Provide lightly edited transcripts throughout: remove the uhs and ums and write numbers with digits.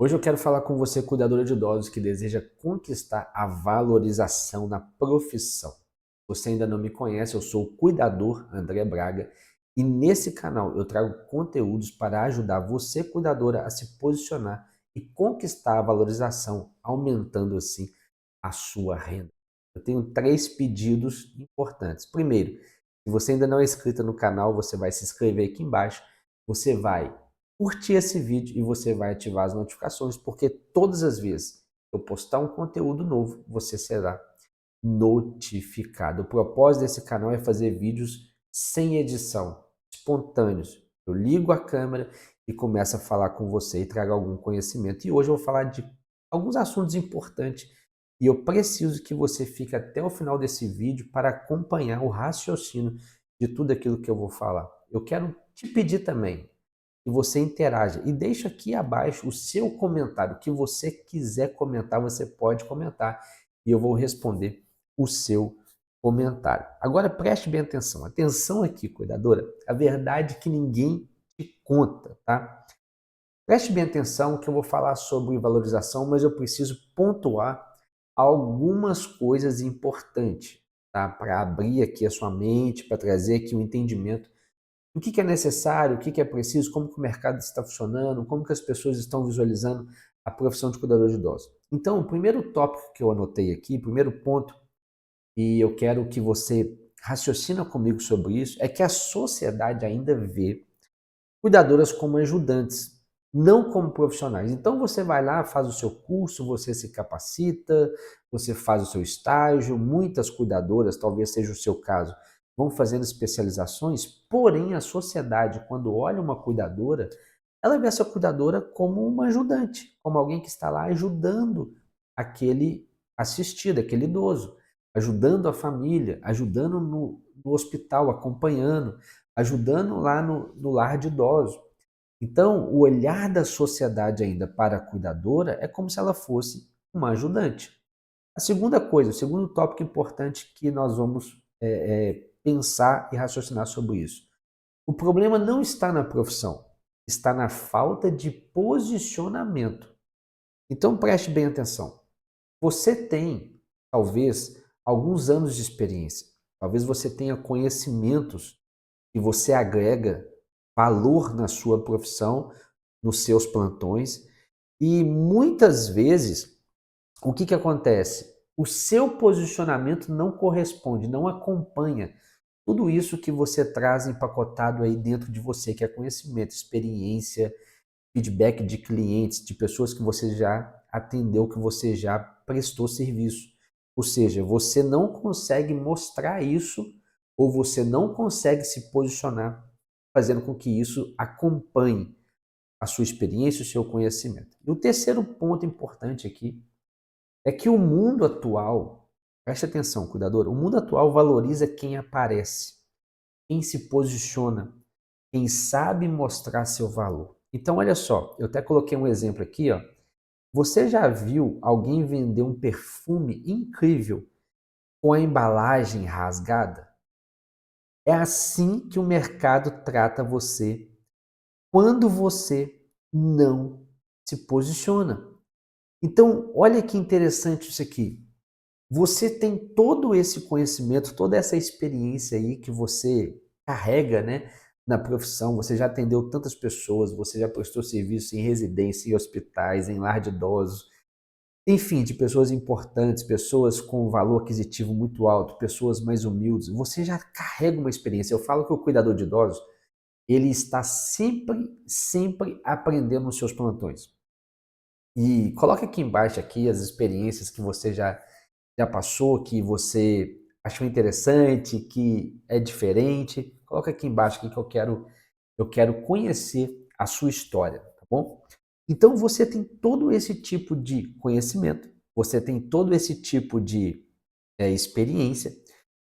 Hoje eu quero falar com você, cuidadora de idosos, que deseja conquistar a valorização na profissão. Você ainda não me conhece, eu sou o cuidador André Braga e nesse canal eu trago conteúdos para ajudar você, cuidadora, a se posicionar e conquistar a valorização, aumentando assim a sua renda. Eu tenho 3 pedidos importantes. Primeiro, se você ainda não é inscrito no canal, você vai se inscrever aqui embaixo, você vai curtir esse vídeo e você vai ativar as notificações, porque todas as vezes que eu postar um conteúdo novo, você será notificado. O propósito desse canal é fazer vídeos sem edição, espontâneos. Eu ligo a câmera e começo a falar com você e trago algum conhecimento. E hoje eu vou falar de alguns assuntos importantes e eu preciso que você fique até o final desse vídeo para acompanhar o raciocínio de tudo aquilo que eu vou falar. Eu quero te pedir também que você interaja e deixa aqui abaixo o seu comentário. O que você quiser comentar, você pode comentar e eu vou responder o seu comentário. Agora preste bem atenção. Atenção aqui, cuidadora. A verdade que ninguém te conta, tá? Preste bem atenção que eu vou falar sobre valorização, mas eu preciso pontuar algumas coisas importantes, tá? Para abrir aqui a sua mente, para trazer aqui um entendimento o que é necessário, o que é preciso, como que o mercado está funcionando, como que as pessoas estão visualizando a profissão de cuidador de idosos. Então, o primeiro tópico que eu anotei aqui, o primeiro ponto, e eu quero que você raciocina comigo sobre isso, é que a sociedade ainda vê cuidadoras como ajudantes, não como profissionais. Então você vai lá, faz o seu curso, você se capacita, você faz o seu estágio, muitas cuidadoras, talvez seja o seu caso, vão fazendo especializações, porém a sociedade, quando olha uma cuidadora, ela vê essa cuidadora como uma ajudante, como alguém que está lá ajudando aquele assistido, aquele idoso, ajudando a família, ajudando no hospital, acompanhando, ajudando lá no lar de idosos. Então, o olhar da sociedade ainda para a cuidadora é como se ela fosse uma ajudante. A segunda coisa, o segundo tópico importante que nós vamos pensar e raciocinar sobre isso. O problema não está na profissão, está na falta de posicionamento. Então preste bem atenção. Você tem, talvez, alguns anos de experiência. Talvez você tenha conhecimentos que você agrega valor na sua profissão, nos seus plantões, e muitas vezes o que acontece? O seu posicionamento não corresponde, não acompanha tudo isso que você traz empacotado aí dentro de você, que é conhecimento, experiência, feedback de clientes, de pessoas que você já atendeu, que você já prestou serviço. Ou seja, você não consegue mostrar isso ou você não consegue se posicionar, fazendo com que isso acompanhe a sua experiência, o seu conhecimento. E o terceiro ponto importante aqui é que o mundo atual, preste atenção, cuidador, o mundo atual valoriza quem aparece, quem se posiciona, quem sabe mostrar seu valor. Então, olha só, eu até coloquei um exemplo aqui, ó. Você já viu alguém vender um perfume incrível com a embalagem rasgada? É assim que o mercado trata você quando você não se posiciona. Então, olha que interessante isso aqui. Você tem todo esse conhecimento, toda essa experiência aí que você carrega, né, na profissão, você já atendeu tantas pessoas, você já prestou serviço em residência, em hospitais, em lar de idosos, enfim, de pessoas importantes, pessoas com valor aquisitivo muito alto, pessoas mais humildes. Você já carrega uma experiência. Eu falo que o cuidador de idosos, ele está sempre aprendendo nos seus plantões. E coloca aqui embaixo aqui as experiências que você já passou, que você achou interessante, que é diferente. Coloca aqui embaixo aqui que eu quero conhecer a sua história, tá bom? Então você tem todo esse tipo de conhecimento, você tem todo esse tipo de experiência,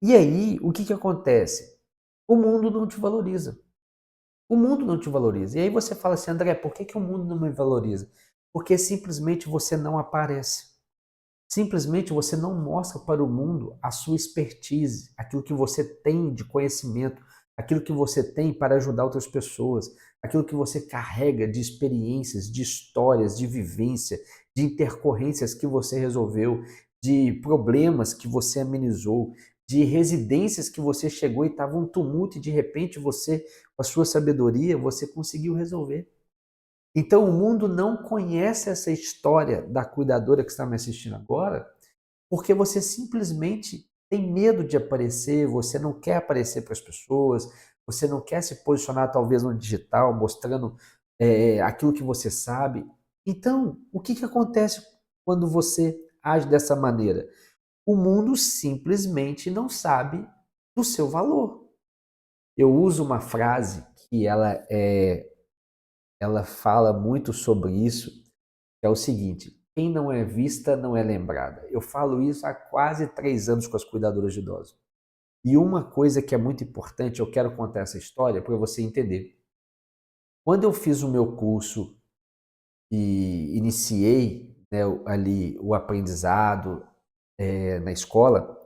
e aí o que acontece? O mundo não te valoriza. O mundo não te valoriza. E aí você fala assim, André, por que o mundo não me valoriza? Porque simplesmente você não aparece. Simplesmente você não mostra para o mundo a sua expertise, aquilo que você tem de conhecimento, aquilo que você tem para ajudar outras pessoas. aquilo que você carrega de experiências, de histórias, de vivência, de intercorrências que você resolveu, de problemas que você amenizou, de residências que você chegou e estava um tumulto e de repente você, com a sua sabedoria, você conseguiu resolver. Então o mundo não conhece essa história da cuidadora que está me assistindo agora, porque você simplesmente tem medo de aparecer, você não quer aparecer para as pessoas, você não quer se posicionar talvez no digital, mostrando aquilo que você sabe. Então, o que, que acontece quando você age dessa maneira? O mundo simplesmente não sabe do seu valor. Eu uso uma frase que ela fala muito sobre isso, que é o seguinte: quem não é vista não é lembrada. Eu falo isso há quase 3 anos com as cuidadoras de idosos. E uma coisa que é muito importante, eu quero contar essa história para você entender. Quando eu fiz o meu curso e iniciei, né, ali o aprendizado na escola,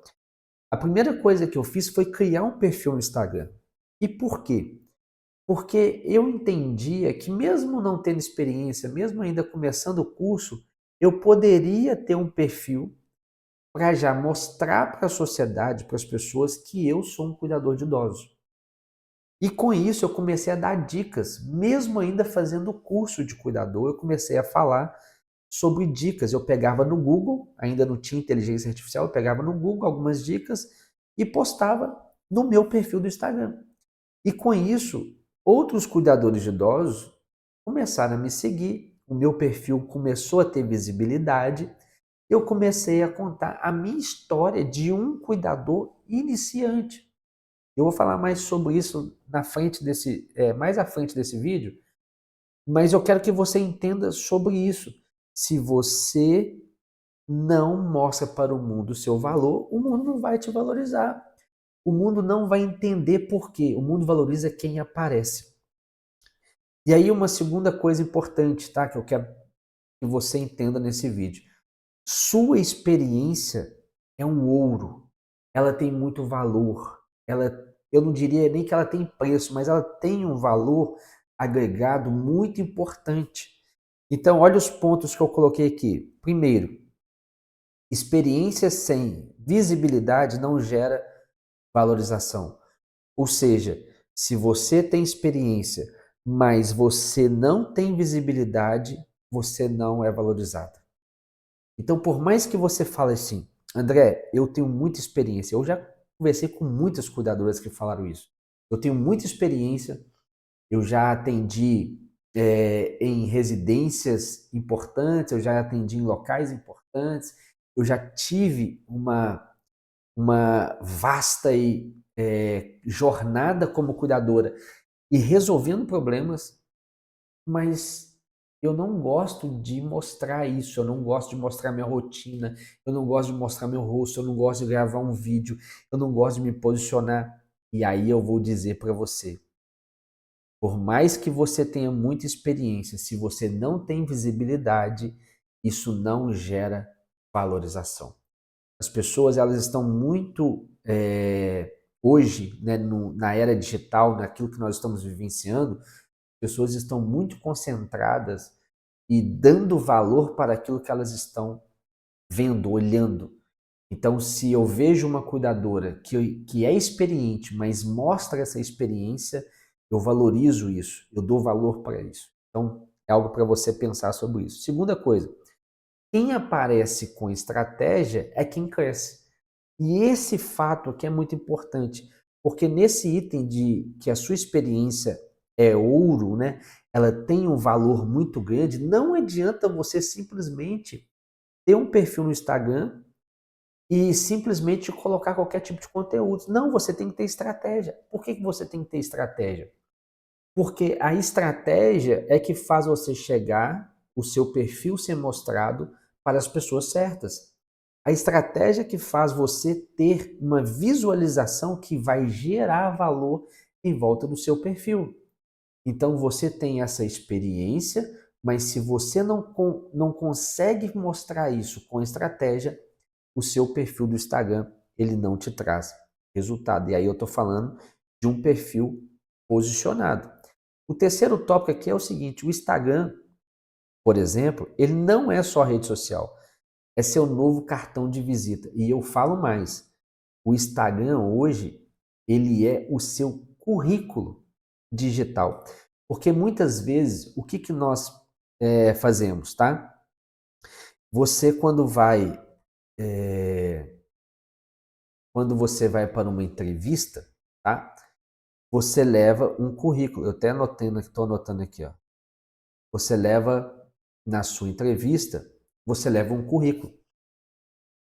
a primeira coisa que eu fiz foi criar um perfil no Instagram. E por quê? Porque eu entendia que mesmo não tendo experiência, mesmo ainda começando o curso, eu poderia ter um perfil para já mostrar para a sociedade, para as pessoas, que eu sou um cuidador de idosos. E com isso eu comecei a dar dicas, mesmo ainda fazendo o curso de cuidador, eu comecei a falar sobre dicas. Eu pegava no Google, ainda não tinha inteligência artificial, eu pegava no Google algumas dicas e postava no meu perfil do Instagram. E com isso, outros cuidadores de idosos começaram a me seguir, o meu perfil começou a ter visibilidade, eu comecei a contar a minha história de um cuidador iniciante. Eu vou falar mais sobre isso mais à frente desse vídeo, mas eu quero que você entenda sobre isso. Se você não mostra para o mundo o seu valor, o mundo não vai te valorizar. O mundo não vai entender por quê. O mundo valoriza quem aparece. E aí uma segunda coisa importante, tá, que eu quero que você entenda nesse vídeo. Sua experiência é um ouro. Ela tem muito valor. Eu não diria nem que ela tem preço, mas ela tem um valor agregado muito importante. Então, olha os pontos que eu coloquei aqui. Primeiro, experiência sem visibilidade não gera valorização. Ou seja, se você tem experiência, mas você não tem visibilidade, você não é valorizado. Então, por mais que você fale assim, André, eu tenho muita experiência, eu já conversei com muitas cuidadoras que falaram isso. Eu tenho muita experiência, eu já atendi em residências importantes, eu já atendi em locais importantes, eu já tive uma vasta jornada como cuidadora e resolvendo problemas, mas eu não gosto de mostrar isso, eu não gosto de mostrar minha rotina, eu não gosto de mostrar meu rosto, eu não gosto de gravar um vídeo, eu não gosto de me posicionar. E aí eu vou dizer para você, por mais que você tenha muita experiência, se você não tem visibilidade, isso não gera valorização. As pessoas elas estão muito hoje, né, na era digital, naquilo que nós estamos vivenciando, as pessoas estão muito concentradas e dando valor para aquilo que elas estão vendo, olhando. Então, se eu vejo uma cuidadora que é experiente, mas mostra essa experiência, eu valorizo isso, eu dou valor para isso. Então, é algo para você pensar sobre isso. Segunda coisa, quem aparece com estratégia é quem cresce. E esse fato aqui é muito importante, porque nesse item de que a sua experiência é ouro, né? Ela tem um valor muito grande, não adianta você simplesmente ter um perfil no Instagram e simplesmente colocar qualquer tipo de conteúdo. Não, você tem que ter estratégia. Por que você tem que ter estratégia? Porque a estratégia é que faz você chegar, o seu perfil ser mostrado para as pessoas certas. A estratégia que faz você ter uma visualização que vai gerar valor em volta do seu perfil. Então você tem essa experiência, mas se você não consegue mostrar isso com estratégia, o seu perfil do Instagram ele não te traz resultado. E aí eu estou falando de um perfil posicionado. O terceiro tópico aqui é o seguinte: o Instagram, por exemplo, ele não é só rede social, é seu novo cartão de visita. E eu falo mais, o Instagram hoje, ele é o seu currículo digital. Porque muitas vezes, o que, que nós fazemos, tá? Você quando você vai para uma entrevista, tá? Você leva um currículo. Eu até estou anotando aqui, ó. Você leva na sua entrevista, você leva um currículo.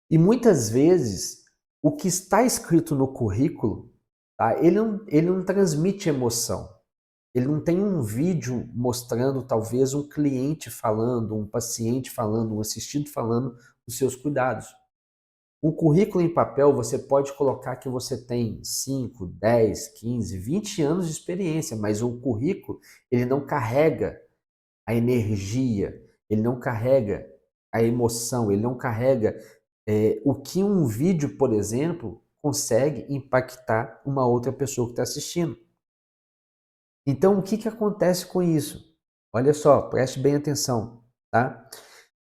E muitas vezes o que está escrito no currículo, tá? Ele não transmite emoção. Ele não tem um vídeo mostrando talvez um cliente falando, um paciente falando, um assistido falando dos seus cuidados. Um currículo em papel, você pode colocar que você tem 5, 10, 15, 20 anos de experiência, mas o currículo, ele não carrega a energia, ele não carrega a emoção, ele não carrega o que um vídeo, por exemplo, consegue impactar uma outra pessoa que está assistindo. Então, o que, que acontece com isso? Olha só, preste bem atenção, tá?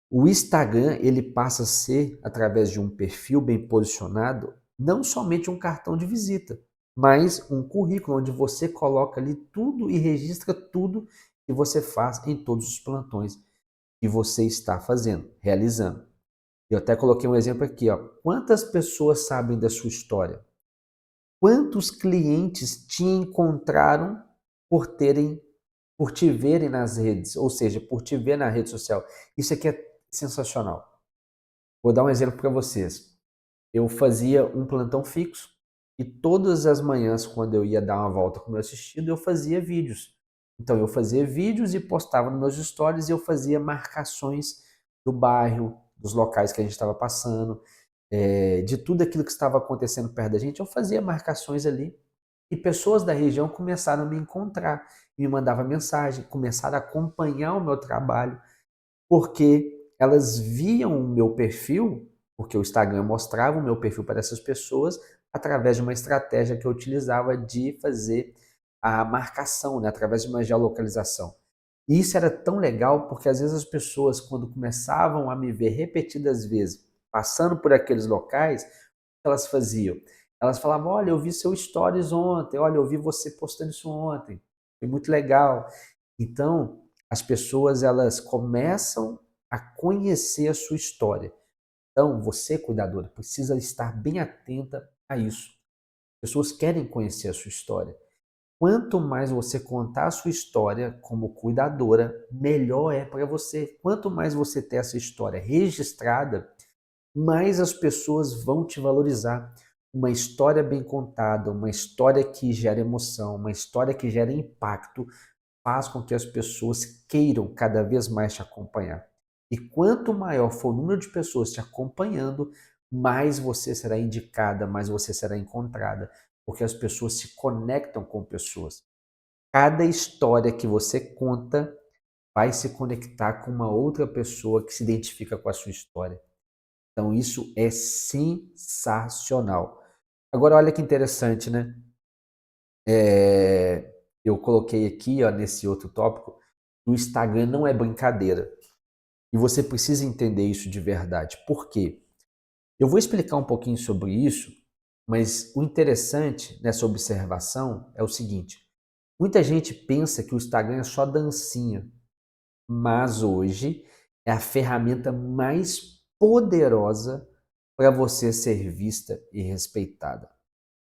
O Instagram, ele passa a ser, através de um perfil bem posicionado, não somente um cartão de visita, mas um currículo onde você coloca ali tudo e registra tudo que você faz em todos os plantões que você está fazendo, realizando. Eu até coloquei um exemplo aqui, ó. Quantas pessoas sabem da sua história? Quantos clientes te encontraram por por te verem nas redes, ou seja, por te ver na rede social? Isso aqui é sensacional. Vou dar um exemplo para vocês. Eu fazia um plantão fixo e todas as manhãs, quando eu ia dar uma volta com o meu assistido, eu fazia vídeos. Então, eu fazia vídeos e postava nos meus stories e eu fazia marcações do bairro, dos locais que a gente estava passando, de tudo aquilo que estava acontecendo perto da gente. Eu fazia marcações ali e pessoas da região começaram a me encontrar, me mandavam mensagem, começaram a acompanhar o meu trabalho, porque elas viam o meu perfil, porque o Instagram mostrava o meu perfil para essas pessoas através de uma estratégia que eu utilizava de fazer a marcação, né, através de uma geolocalização. E isso era tão legal porque às vezes as pessoas, quando começavam a me ver repetidas vezes, passando por aqueles locais, o que elas faziam? Elas falavam: olha, eu vi seu stories ontem, olha, eu vi você postando isso ontem, foi muito legal. Então, as pessoas elas começam a conhecer a sua história. Então, você, cuidadora, precisa estar bem atenta a isso. As pessoas querem conhecer a sua história. Quanto mais você contar a sua história como cuidadora, melhor é para você. Quanto mais você ter essa história registrada, mais as pessoas vão te valorizar. Uma história bem contada, uma história que gera emoção, uma história que gera impacto, faz com que as pessoas queiram cada vez mais te acompanhar. E quanto maior for o número de pessoas te acompanhando, mais você será indicada, mais você será encontrada, porque as pessoas se conectam com pessoas. Cada história que você conta vai se conectar com uma outra pessoa que se identifica com a sua história. Então isso é sensacional. Agora olha que interessante, né? Eu coloquei aqui, ó, nesse outro tópico, o Instagram não é brincadeira. E você precisa entender isso de verdade. Por quê? Eu vou explicar um pouquinho sobre isso, mas o interessante nessa observação é o seguinte: muita gente pensa que o Instagram é só dancinha, mas hoje é a ferramenta mais poderosa para você ser vista e respeitada.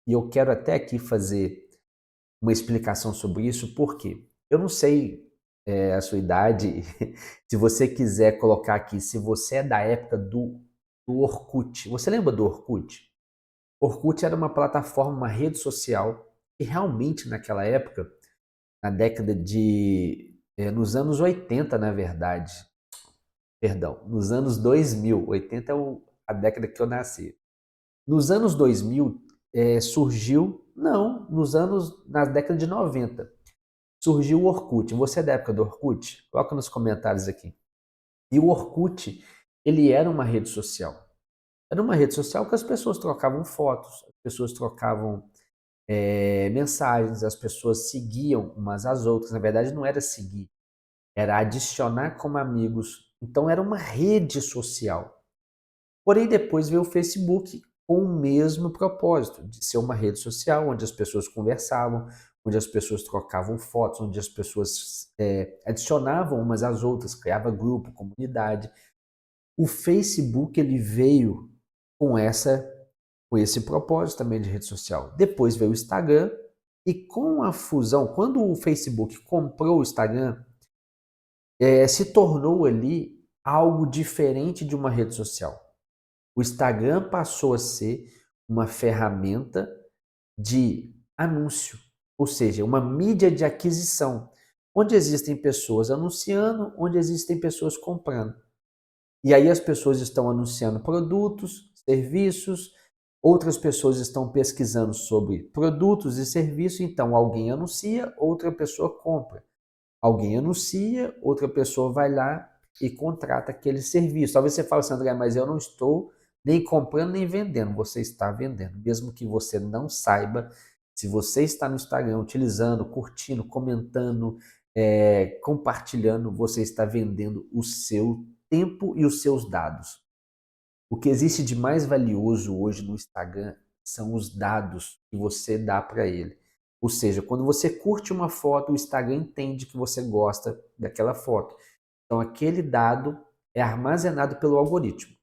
E eu quero até aqui fazer uma explicação sobre isso, por quê? Eu não sei a sua idade, se você quiser colocar aqui, se você é da época do Orkut. Você lembra do Orkut? Orkut era uma plataforma, uma rede social, que realmente naquela época, na década nos anos 80, na verdade, perdão, nos anos 2000, 80 é a década que eu nasci. Nos anos 2000, surgiu, não, na década de 90, surgiu o Orkut. Você é da época do Orkut? Coloca nos comentários aqui. E o Orkut, ele era uma rede social. Era uma rede social que as pessoas trocavam fotos, as pessoas trocavam mensagens, as pessoas seguiam umas às outras. Na verdade, não era seguir, era adicionar como amigos. Então, era uma rede social. Porém, depois veio o Facebook com o mesmo propósito, de ser uma rede social onde as pessoas conversavam, onde as pessoas trocavam fotos, onde as pessoas adicionavam umas às outras, criava grupo, comunidade. O Facebook ele veio com com esse propósito também de rede social. Depois veio o Instagram e com a fusão, quando o Facebook comprou o Instagram, se tornou ali algo diferente de uma rede social. O Instagram passou a ser uma ferramenta de anúncio, ou seja, uma mídia de aquisição, onde existem pessoas anunciando, onde existem pessoas comprando. E aí as pessoas estão anunciando produtos, serviços, outras pessoas estão pesquisando sobre produtos e serviços, então alguém anuncia, outra pessoa compra. Alguém anuncia, outra pessoa vai lá e contrata aquele serviço. Talvez você fale assim, André, mas eu não estou nem comprando nem vendendo. Você está vendendo. Mesmo que você não saiba, se você está no Instagram utilizando, curtindo, comentando, compartilhando, você está vendendo o seu tempo e os seus dados. O que existe de mais valioso hoje no Instagram são os dados que você dá para ele. Ou seja, quando você curte uma foto, o Instagram entende que você gosta daquela foto. Então, aquele dado é armazenado pelo algoritmo.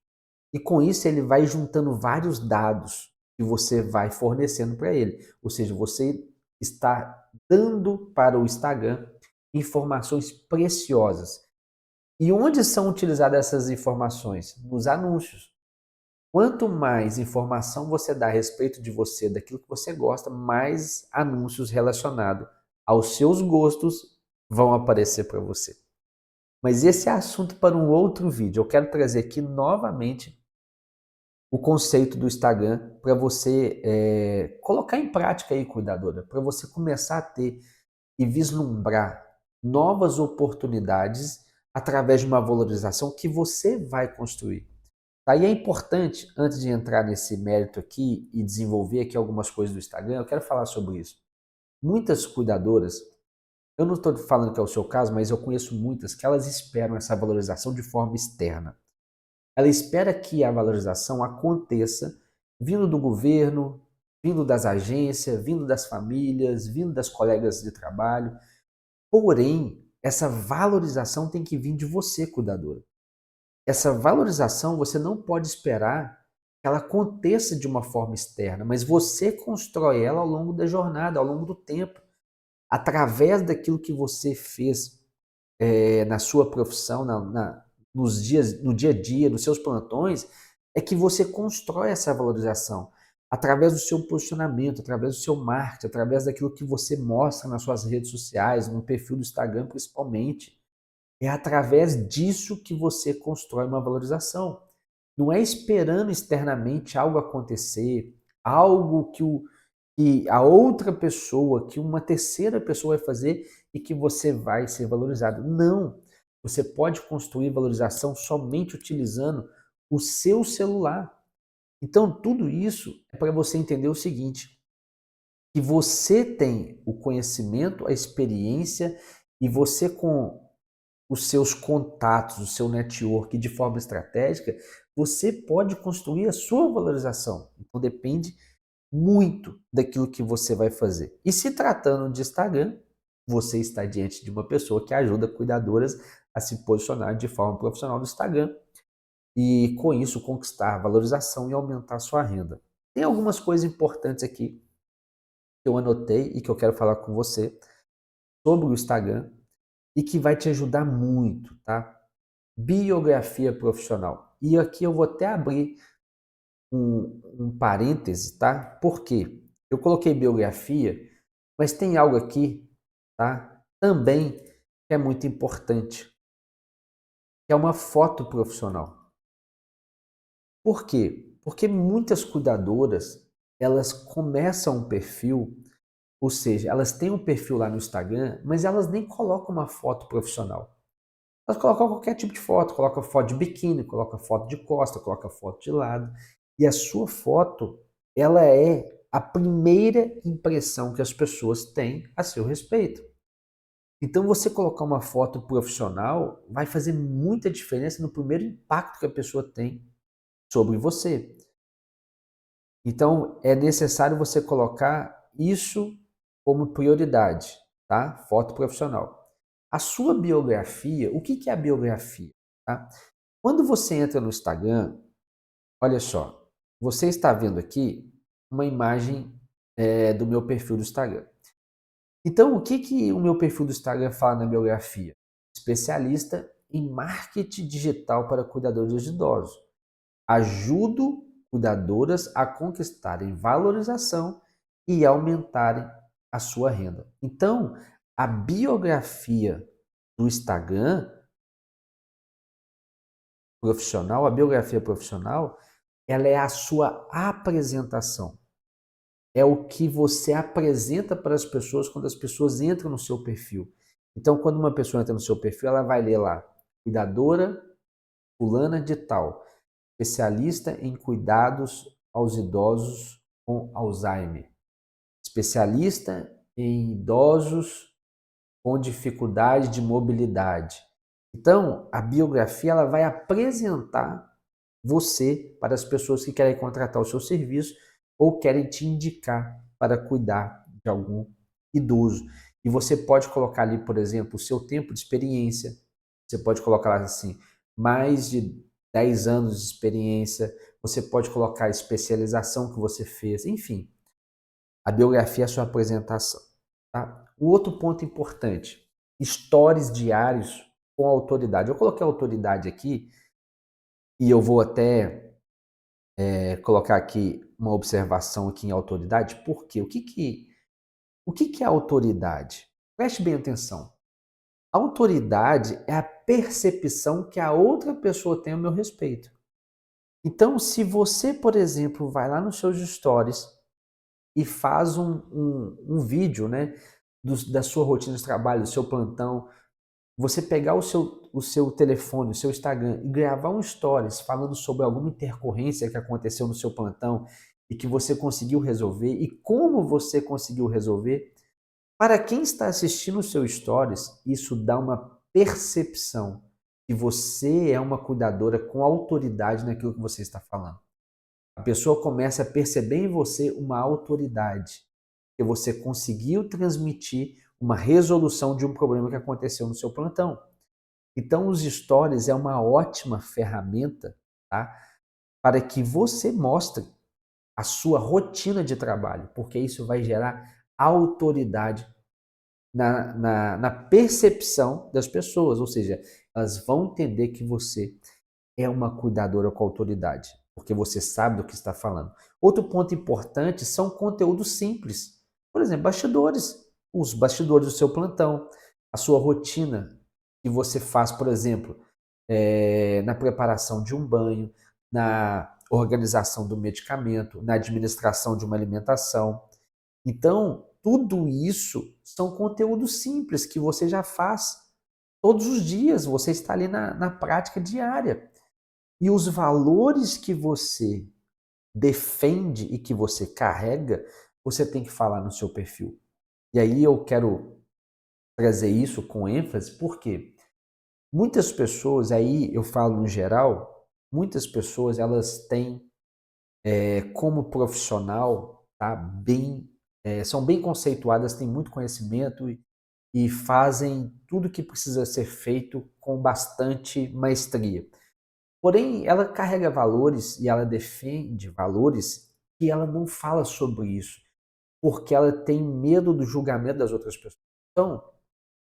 E com isso, ele vai juntando vários dados que você vai fornecendo para ele. Ou seja, você está dando para o Instagram informações preciosas. E onde são utilizadas essas informações? Nos anúncios. Quanto mais informação você dá a respeito de você, daquilo que você gosta, mais anúncios relacionados aos seus gostos vão aparecer para você. Mas esse é assunto para um outro vídeo. Eu quero trazer aqui novamente o conceito do Instagram para você colocar em prática aí, cuidadora, para você começar a ter e vislumbrar novas oportunidades através de uma valorização que você vai construir. Aí é importante, antes de entrar nesse mérito aqui e desenvolver aqui algumas coisas do Instagram, eu quero falar sobre isso. Muitas cuidadoras, eu não estou falando que é o seu caso, mas eu conheço muitas que elas esperam essa valorização de forma externa. Ela espera que a valorização aconteça vindo do governo, vindo das agências, vindo das famílias, vindo das colegas de trabalho. Porém, essa valorização tem que vir de você, cuidadora. Essa valorização você não pode esperar que ela aconteça de uma forma externa, mas você constrói ela ao longo da jornada, ao longo do tempo, através daquilo que você fez na sua profissão, no dia a dia, nos seus plantões, é que você constrói essa valorização através do seu posicionamento, através do seu marketing, através daquilo que você mostra nas suas redes sociais, no perfil do Instagram principalmente. É através disso que você constrói uma valorização. Não é esperando externamente algo acontecer, algo que a outra pessoa, que uma terceira pessoa vai fazer e que você vai ser valorizado. Não. Você pode construir valorização somente utilizando o seu celular. Então, tudo isso é para você entender o seguinte, que você tem o conhecimento, a experiência e você com os seus contatos, o seu network de forma estratégica, você pode construir a sua valorização. Então depende muito daquilo que você vai fazer. E se tratando de Instagram, você está diante de uma pessoa que ajuda cuidadoras a se posicionar de forma profissional no Instagram e com isso conquistar valorização e aumentar sua renda. Tem algumas coisas importantes aqui que eu anotei e que eu quero falar com você sobre o Instagram e que vai te ajudar muito, tá? Biografia profissional. E aqui eu vou até abrir um parêntese, tá? Por quê? Eu coloquei biografia, mas tem algo aqui, tá? Também que é muito importante, que é uma foto profissional. Por quê? Porque muitas cuidadoras, elas começam um perfil, ou seja, elas têm um perfil lá no Instagram, mas elas nem colocam uma foto profissional. Elas colocam qualquer tipo de foto, coloca foto de biquíni, coloca foto de costa, coloca foto de lado. E a sua foto, ela é a primeira impressão que as pessoas têm a seu respeito. Então, você colocar uma foto profissional vai fazer muita diferença no primeiro impacto que a pessoa tem sobre você. Então, é necessário você colocar isso como prioridade, tá? Foto profissional. A sua biografia, o que que é a biografia, tá? Quando você entra no Instagram, olha só, você está vendo aqui uma imagem do meu perfil do Instagram. Então, o que que o meu perfil do Instagram fala na biografia? Especialista em marketing digital para cuidadores de idosos. Ajudo cuidadoras a conquistarem valorização e aumentarem a sua renda. Então, a biografia do Instagram profissional, a biografia profissional, ela é a sua apresentação. É o que você apresenta para as pessoas quando as pessoas entram no seu perfil. Então, quando uma pessoa entra no seu perfil, ela vai ler lá, cuidadora fulana de tal, especialista em cuidados aos idosos com Alzheimer, especialista em idosos com dificuldade de mobilidade. Então, a biografia ela vai apresentar você para as pessoas que querem contratar o seu serviço ou querem te indicar para cuidar de algum idoso. E você pode colocar ali, por exemplo, o seu tempo de experiência. Você pode colocar lá assim, mais de 10 anos de experiência. Você pode colocar a especialização que você fez. Enfim, a biografia é a sua apresentação. Tá? O outro ponto importante, stories diários com autoridade. Eu coloquei autoridade aqui e eu vou até colocar aqui uma observação aqui em autoridade, porque o que é autoridade? Preste bem atenção. Autoridade é a percepção que a outra pessoa tem a meu respeito. Então, se você, por exemplo, vai lá nos seus stories e faz um vídeo, né, da sua rotina de trabalho, do seu plantão, você pegar o seu telefone, o seu Instagram e gravar um stories falando sobre alguma intercorrência que aconteceu no seu plantão e que você conseguiu resolver e como você conseguiu resolver, para quem está assistindo o seu stories, isso dá uma percepção que você é uma cuidadora com autoridade naquilo que você está falando. A pessoa começa a perceber em você uma autoridade, que você conseguiu transmitir uma resolução de um problema que aconteceu no seu plantão. Então, os stories é uma ótima ferramenta, tá? Para que você mostre a sua rotina de trabalho, porque isso vai gerar autoridade na percepção das pessoas, ou seja, elas vão entender que você é uma cuidadora com autoridade, porque você sabe do que está falando. Outro ponto importante são conteúdos simples. Por exemplo, bastidores. Os bastidores do seu plantão, a sua rotina que você faz, por exemplo, na preparação de um banho, na organização do medicamento, na administração de uma alimentação. Então, tudo isso são conteúdos simples que você já faz todos os dias, você está ali na prática diária. E os valores que você defende e que você carrega, você tem que falar no seu perfil. E aí eu quero trazer isso com ênfase, porque muitas pessoas, aí eu falo no geral, muitas pessoas elas têm como profissional, tá, são bem conceituadas, têm muito conhecimento e fazem tudo que precisa ser feito com bastante maestria. Porém, ela carrega valores e ela defende valores que ela não fala sobre isso, porque ela tem medo do julgamento das outras pessoas. Então,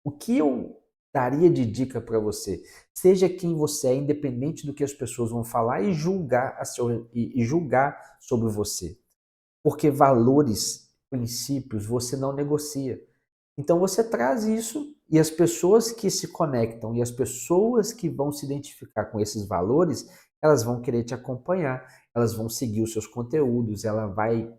o que eu daria de dica para você? Seja quem você é, independente do que as pessoas vão falar e julgar sobre você. Porque valores, princípios, você não negocia. Então você traz isso e as pessoas que se conectam e as pessoas que vão se identificar com esses valores, elas vão querer te acompanhar, elas vão seguir os seus conteúdos, ela vai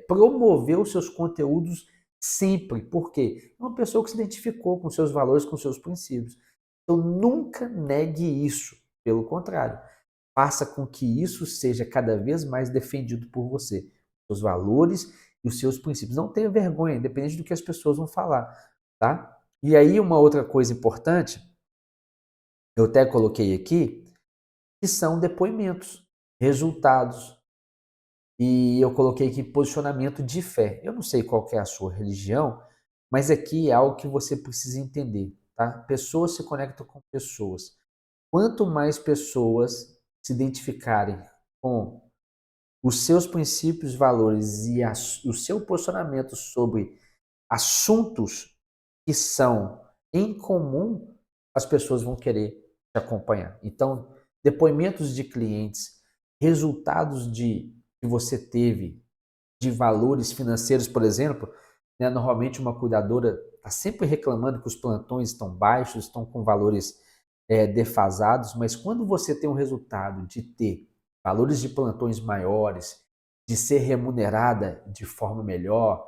promover os seus conteúdos sempre. Por quê? É uma pessoa que se identificou com seus valores, com seus princípios. Então nunca negue isso. Pelo contrário, faça com que isso seja cada vez mais defendido por você. seus valores e os seus princípios. Não tenha vergonha, independente do que as pessoas vão falar, tá? E aí uma outra coisa importante, eu até coloquei aqui, que são depoimentos, resultados. E eu coloquei aqui posicionamento de fé. Eu não sei qual que é a sua religião, mas aqui é algo que você precisa entender, tá? Pessoas se conectam com pessoas. Quanto mais pessoas se identificarem com os seus princípios, valores e o seu posicionamento sobre assuntos que são em comum, as pessoas vão querer te acompanhar. Então, depoimentos de clientes, resultados que você teve de valores financeiros, por exemplo, né, normalmente uma cuidadora está sempre reclamando que os plantões estão baixos, estão com valores defasados, mas quando você tem um resultado de ter valores de plantões maiores, de ser remunerada de forma melhor,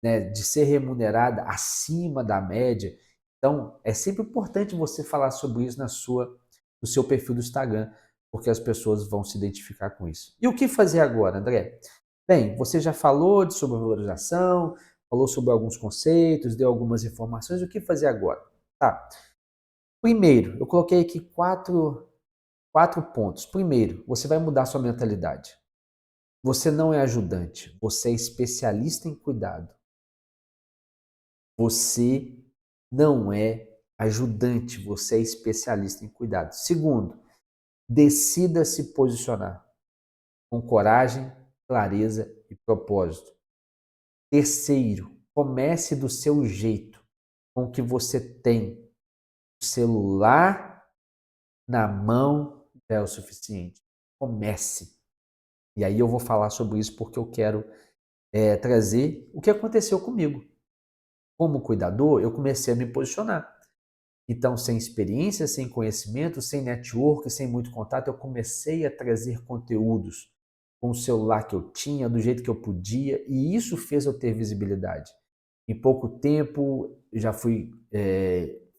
né, de ser remunerada acima da média, então é sempre importante você falar sobre isso no seu perfil do Instagram, porque as pessoas vão se identificar com isso. E o que fazer agora, André? Bem, você já falou de sobrevalorização, falou sobre alguns conceitos, deu algumas informações. O que fazer agora? Tá. Primeiro, eu coloquei aqui quatro pontos. Primeiro, você vai mudar sua mentalidade. Você não é ajudante, você é especialista em cuidado. Você não é ajudante, você é especialista em cuidado. Segundo, decida se posicionar com coragem, clareza e propósito. Terceiro, comece do seu jeito, com o que você tem. O celular na mão é o suficiente. Comece. E aí eu vou falar sobre isso porque eu quero trazer o que aconteceu comigo. Como cuidador, eu comecei a me posicionar. Então, sem experiência, sem conhecimento, sem network, sem muito contato, eu comecei a trazer conteúdos com o celular que eu tinha, do jeito que eu podia, e isso fez eu ter visibilidade. Em pouco tempo, já fui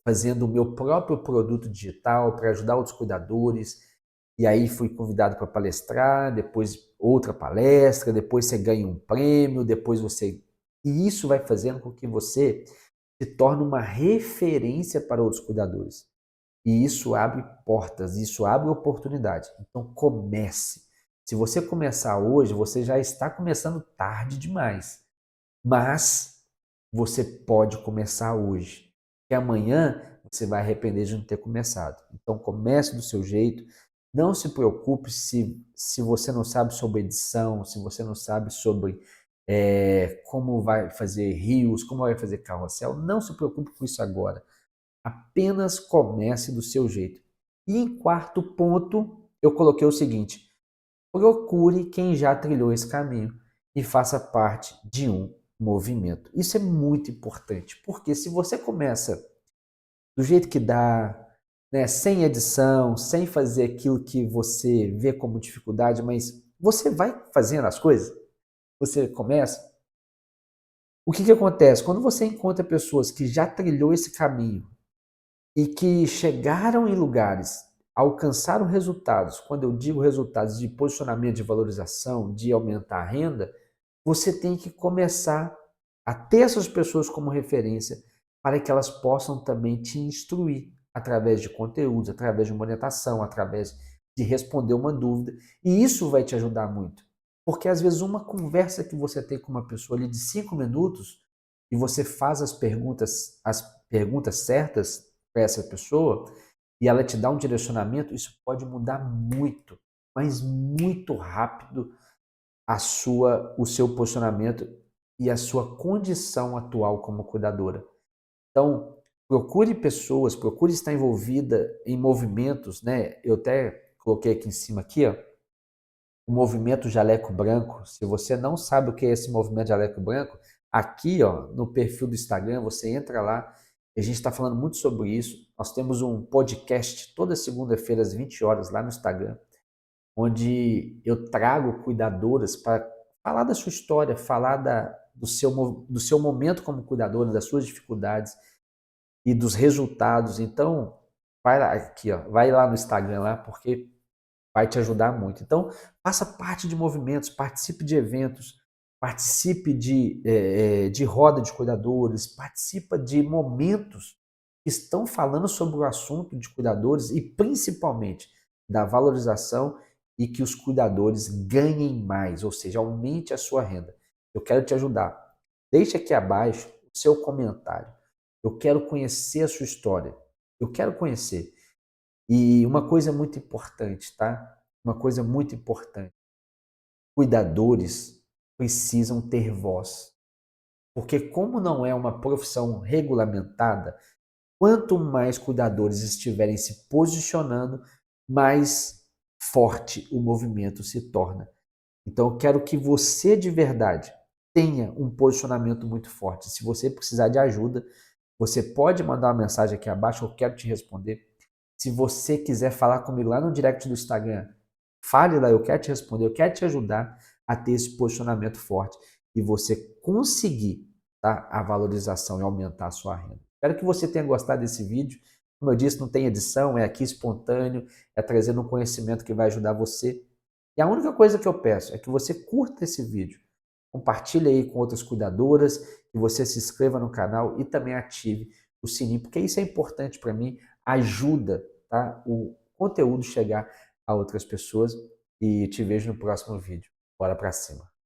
fazendo o meu próprio produto digital para ajudar outros cuidadores, e aí fui convidado para palestrar, depois outra palestra, depois você ganha um prêmio, depois você... E isso vai fazendo com que você se torne uma referência para outros cuidadores. E isso abre portas, isso abre oportunidade. Então comece. Se você começar hoje, você já está começando tarde demais. Mas você pode começar hoje. Que amanhã você vai arrepender de não ter começado. Então comece do seu jeito. Não se preocupe se você não sabe sobre edição, se você não sabe sobre como vai fazer rios, como vai fazer carrossel. Não se preocupe com isso agora. Apenas comece do seu jeito. E em quarto ponto, eu coloquei o seguinte: procure quem já trilhou esse caminho e faça parte de um movimento. Isso é muito importante, porque se você começa do jeito que dá, né, sem edição, sem fazer aquilo que você vê como dificuldade, mas você vai fazendo as coisas, você começa. O que acontece? Quando você encontra pessoas que já trilhou esse caminho e que chegaram em lugares, alcançaram resultados, quando eu digo resultados de posicionamento, de valorização, de aumentar a renda, você tem que começar a ter essas pessoas como referência para que elas possam também te instruir através de conteúdos, através de uma orientação, através de responder uma dúvida. E isso vai te ajudar muito. Porque às vezes uma conversa que você tem com uma pessoa ali de 5 minutos e você faz as perguntas certas para essa pessoa e ela te dá um direcionamento, isso pode mudar muito, mas muito rápido o seu posicionamento e a sua condição atual como cuidadora. Então, procure pessoas, procure estar envolvida em movimentos, né? Eu até coloquei aqui em cima aqui, ó, o movimento Jaleco Branco. Se você não sabe o que é esse movimento Jaleco Branco, aqui, ó, no perfil do Instagram, você entra lá. A gente está falando muito sobre isso. Nós temos um podcast toda segunda-feira às 20 horas lá no Instagram, onde eu trago cuidadoras para falar da sua história, falar do seu momento como cuidadora, das suas dificuldades e dos resultados. Então, vai lá, aqui, ó, vai lá no Instagram lá, porque vai te ajudar muito. Então, faça parte de movimentos, participe de eventos, participe de roda de cuidadores, participa de momentos que estão falando sobre o assunto de cuidadores e principalmente da valorização e que os cuidadores ganhem mais, ou seja, aumente a sua renda. Eu quero te ajudar. Deixe aqui abaixo o seu comentário. Eu quero conhecer a sua história. Eu quero conhecer. E uma coisa muito importante, tá? Uma coisa muito importante. Cuidadores precisam ter voz. Porque como não é uma profissão regulamentada, quanto mais cuidadores estiverem se posicionando, mais forte o movimento se torna. Então eu quero que você de verdade tenha um posicionamento muito forte. Se você precisar de ajuda, você pode mandar uma mensagem aqui abaixo, eu quero te responder. Se você quiser falar comigo lá no direct do Instagram, fale lá, eu quero te responder, eu quero te ajudar a ter esse posicionamento forte e você conseguir, tá, a valorização e aumentar a sua renda. Espero que você tenha gostado desse vídeo. Como eu disse, não tem edição, é aqui espontâneo, é trazendo um conhecimento que vai ajudar você. E a única coisa que eu peço é que você curta esse vídeo, compartilhe aí com outras cuidadoras, que você se inscreva no canal e também ative o sininho, porque isso é importante para mim, ajuda, tá, o conteúdo chegar a outras pessoas e te vejo no próximo vídeo. Bora para cima!